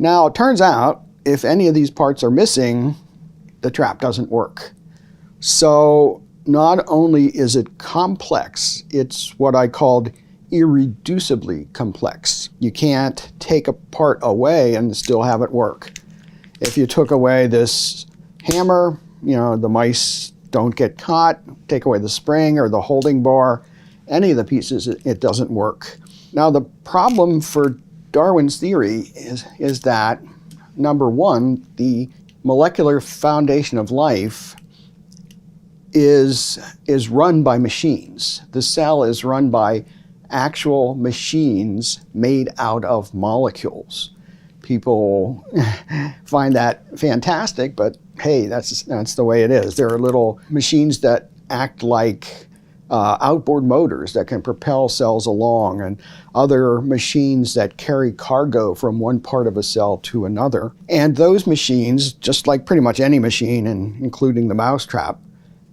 Now, it turns out if any of these parts are missing, the trap doesn't work. So not only is it complex, it's what I called irreducibly complex. You can't take a part away and still have it work. If you took away this hammer, the mice don't get caught. Take away the spring or the holding bar, any of the pieces, it doesn't work. Now, the problem for Darwin's theory is that, number one, the molecular foundation of life is run by machines. The cell is run by actual machines made out of molecules. People find that fantastic, but hey, that's the way it is. There are little machines that act like outboard motors that can propel cells along, and other machines that carry cargo from one part of a cell to another. And those machines, just like pretty much any machine, including the mousetrap,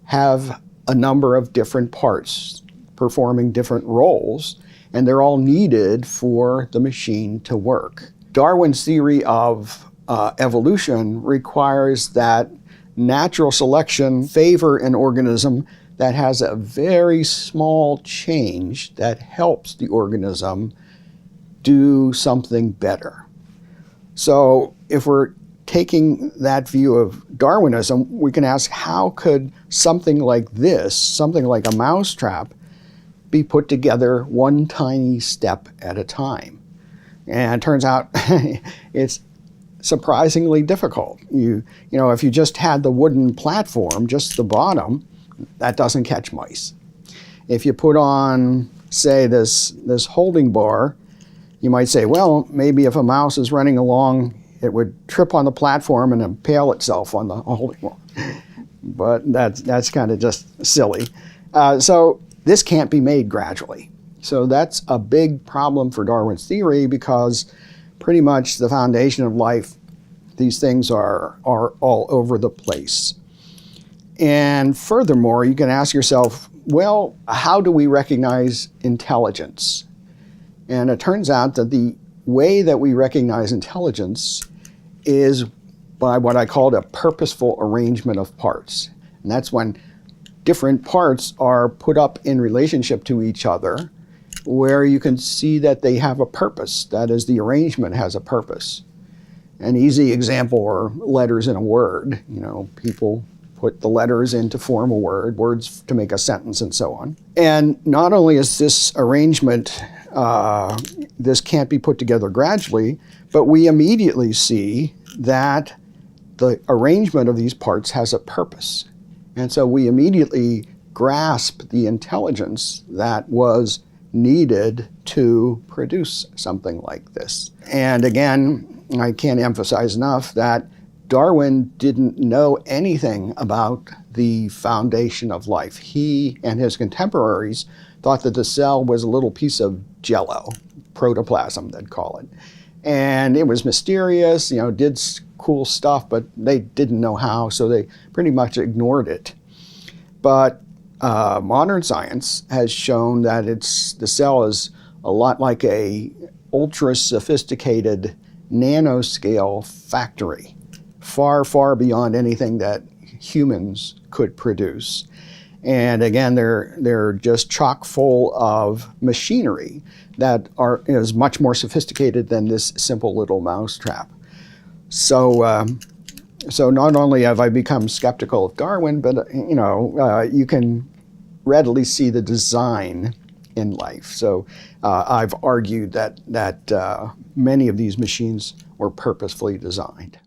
have a number of different parts performing different roles, and they're all needed for the machine to work. Darwin's theory of evolution requires that natural selection favor an organism that has a very small change that helps the organism do something better. So if we're taking that view of Darwinism, we can ask, how could something like this, something like a mousetrap, be put together one tiny step at a time? And it turns out it's surprisingly difficult. If you just had the wooden platform, just the bottom, that doesn't catch mice. If you put on, say, this holding bar, you might say, well, maybe if a mouse is running along, it would trip on the platform and impale itself on the holding bar. But that's kind of just silly. So this can't be made gradually. So that's a big problem for Darwin's theory, because pretty much the foundation of life, these things are all over the place. And furthermore, you can ask yourself, well, how do we recognize intelligence? And it turns out that the way that we recognize intelligence is by what I called a purposeful arrangement of parts. And that's when different parts are put up in relationship to each other, where you can see that they have a purpose. That is, the arrangement has a purpose. An easy example are letters in a word. People put the letters in to form a word, words to make a sentence, and so on. And not only is this arrangement, this can't be put together gradually, but we immediately see that the arrangement of these parts has a purpose. And so we immediately grasp the intelligence that was needed to produce something like this. And again, I can't emphasize enough that Darwin didn't know anything about the foundation of life. He and his contemporaries thought that the cell was a little piece of jello, protoplasm, they'd call it. And it was mysterious, did cool stuff, but they didn't know how, so they pretty much ignored it. But modern science has shown that the cell is a lot like a ultra-sophisticated nanoscale factory, far, far beyond anything that humans could produce. And again, they're just chock full of machinery that is much more sophisticated than this simple little mousetrap. So not only have I become skeptical of Darwin, but you can readily see the design in life. So I've argued that many of these machines were purposefully designed.